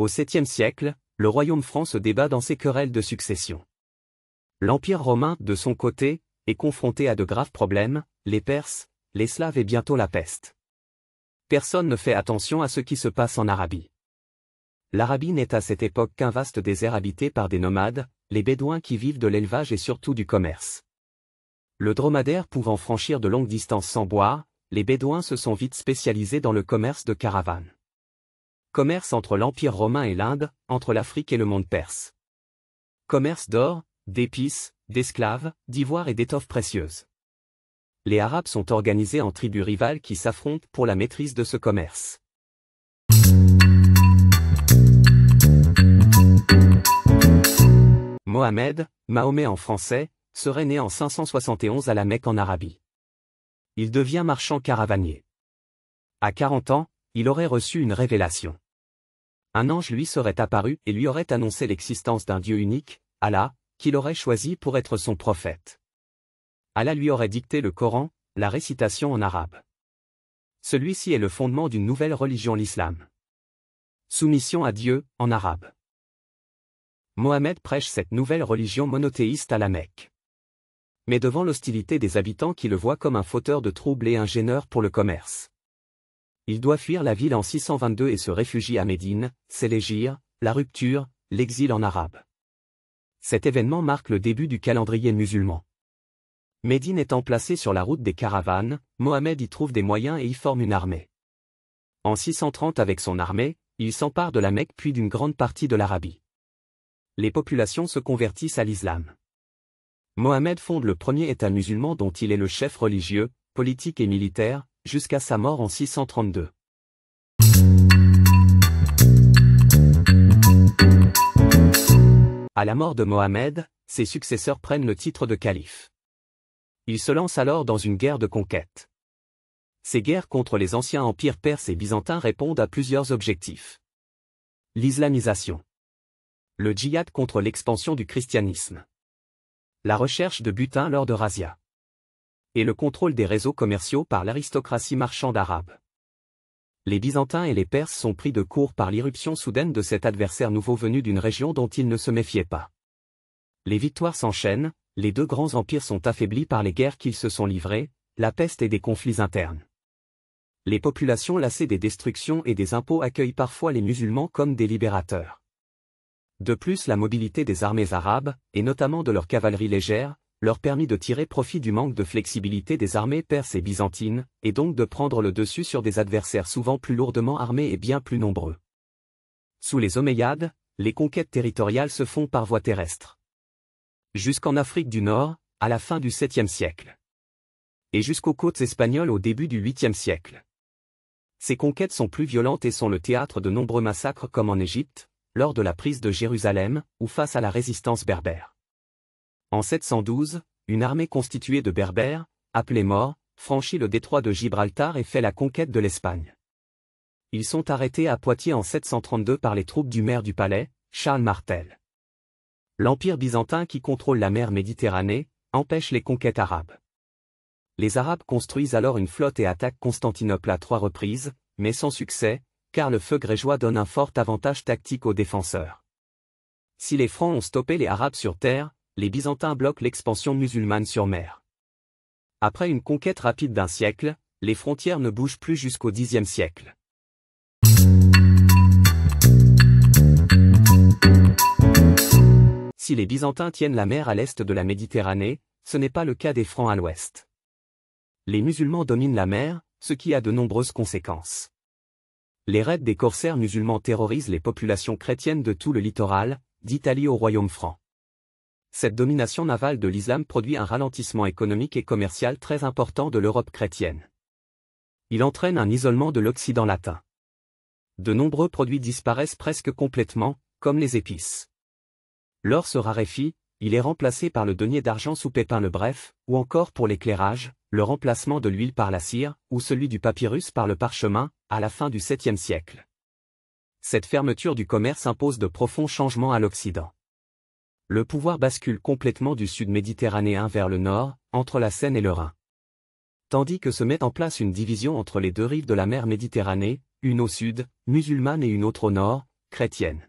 Au 7e siècle, le royaume franc se débat dans ses querelles de succession. L'Empire romain, de son côté, est confronté à de graves problèmes, les Perses, les Slaves et bientôt la peste. Personne ne fait attention à ce qui se passe en Arabie. L'Arabie n'est à cette époque qu'un vaste désert habité par des nomades, les Bédouins qui vivent de l'élevage et surtout du commerce. Le dromadaire pouvant franchir de longues distances sans boire, les Bédouins se sont vite spécialisés dans le commerce de caravanes. Commerce entre l'Empire romain et l'Inde, entre l'Afrique et le monde perse. Commerce d'or, d'épices, d'esclaves, d'ivoire et d'étoffes précieuses. Les Arabes sont organisés en tribus rivales qui s'affrontent pour la maîtrise de ce commerce. Mohammed, Mahomet en français, serait né en 571 à la Mecque en Arabie. Il devient marchand caravanier. À 40 ans, il aurait reçu une révélation. Un ange lui serait apparu et lui aurait annoncé l'existence d'un Dieu unique, Allah, qu'il aurait choisi pour être son prophète. Allah lui aurait dicté le Coran, la récitation en arabe. Celui-ci est le fondement d'une nouvelle religion, l'islam. Soumission à Dieu, en arabe. Mohammed prêche cette nouvelle religion monothéiste à la Mecque. Mais devant l'hostilité des habitants qui le voient comme un fauteur de troubles et un gêneur pour le commerce. Il doit fuir la ville en 622 et se réfugie à Médine, c'est l'hégire, la rupture, l'exil en arabe. Cet événement marque le début du calendrier musulman. Médine étant placée sur la route des caravanes, Mohammed y trouve des moyens et y forme une armée. En 630 avec son armée, il s'empare de la Mecque puis d'une grande partie de l'Arabie. Les populations se convertissent à l'islam. Mohammed fonde le premier État musulman dont il est le chef religieux, politique et militaire, jusqu'à sa mort en 632. À la mort de Mohammed, ses successeurs prennent le titre de calife. Ils se lancent alors dans une guerre de conquête. Ces guerres contre les anciens empires perses et byzantins répondent à plusieurs objectifs. L'islamisation. Le djihad contre l'expansion du christianisme. La recherche de butin lors de razzias. Et le contrôle des réseaux commerciaux par l'aristocratie marchande arabe. Les Byzantins et les Perses sont pris de court par l'irruption soudaine de cet adversaire nouveau venu d'une région dont ils ne se méfiaient pas. Les victoires s'enchaînent, les deux grands empires sont affaiblis par les guerres qu'ils se sont livrées, la peste et des conflits internes. Les populations lassées des destructions et des impôts accueillent parfois les musulmans comme des libérateurs. De plus, la mobilité des armées arabes, et notamment de leur cavalerie légère, leur permit de tirer profit du manque de flexibilité des armées perses et byzantines, et donc de prendre le dessus sur des adversaires souvent plus lourdement armés et bien plus nombreux. Sous les Omeyyades, les conquêtes territoriales se font par voie terrestre. Jusqu'en Afrique du Nord, à la fin du 7e siècle. Et jusqu'aux côtes espagnoles au début du 8e siècle. Ces conquêtes sont plus violentes et sont le théâtre de nombreux massacres comme en Égypte, lors de la prise de Jérusalem, ou face à la résistance berbère. En 712, une armée constituée de Berbères, appelés Maures, franchit le détroit de Gibraltar et fait la conquête de l'Espagne. Ils sont arrêtés à Poitiers en 732 par les troupes du maire du palais, Charles Martel. L'Empire byzantin qui contrôle la mer Méditerranée, empêche les conquêtes arabes. Les Arabes construisent alors une flotte et attaquent Constantinople à 3 reprises, mais sans succès, car le feu grégeois donne un fort avantage tactique aux défenseurs. Si les Francs ont stoppé les Arabes sur terre, les Byzantins bloquent l'expansion musulmane sur mer. Après une conquête rapide d'un siècle, les frontières ne bougent plus jusqu'au Xe siècle. Si les Byzantins tiennent la mer à l'est de la Méditerranée, ce n'est pas le cas des Francs à l'ouest. Les musulmans dominent la mer, ce qui a de nombreuses conséquences. Les raids des corsaires musulmans terrorisent les populations chrétiennes de tout le littoral, d'Italie au royaume franc. Cette domination navale de l'islam produit un ralentissement économique et commercial très important de l'Europe chrétienne. Il entraîne un isolement de l'Occident latin. De nombreux produits disparaissent presque complètement, comme les épices. L'or se raréfie, il est remplacé par le denier d'argent sous Pépin le Bref, ou encore pour l'éclairage, le remplacement de l'huile par la cire, ou celui du papyrus par le parchemin, à la fin du 7e siècle. Cette fermeture du commerce impose de profonds changements à l'Occident. Le pouvoir bascule complètement du sud méditerranéen vers le nord, entre la Seine et le Rhin. Tandis que se met en place une division entre les deux rives de la mer Méditerranée, une au sud, musulmane et une autre au nord, chrétienne.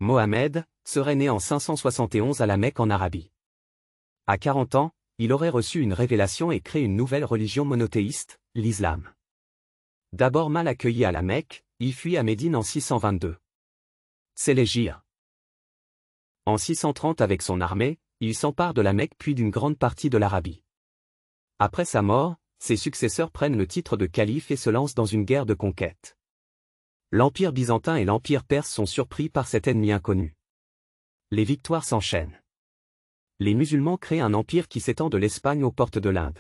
Mohammed serait né en 571 à la Mecque en Arabie. À 40 ans, il aurait reçu une révélation et créé une nouvelle religion monothéiste, l'islam. D'abord mal accueilli à la Mecque, il fuit à Médine en 622. C'est l'hégire. En 630 avec son armée, il s'empare de la Mecque puis d'une grande partie de l'Arabie. Après sa mort, ses successeurs prennent le titre de calife et se lancent dans une guerre de conquête. L'Empire byzantin et l'Empire perse sont surpris par cet ennemi inconnu. Les victoires s'enchaînent. Les musulmans créent un empire qui s'étend de l'Espagne aux portes de l'Inde.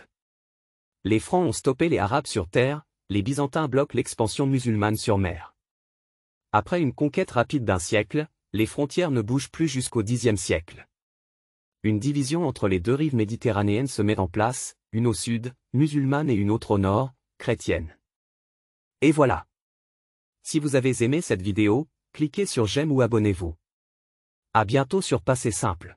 Les Francs ont stoppé les Arabes sur terre, les Byzantins bloquent l'expansion musulmane sur mer. Après une conquête rapide d'1 siècle, les frontières ne bougent plus jusqu'au Xe siècle. Une division entre les deux rives méditerranéennes se met en place, une au sud, musulmane et une autre au nord, chrétienne. Et voilà. Si vous avez aimé cette vidéo, cliquez sur j'aime ou abonnez-vous. À bientôt sur Passé Simple.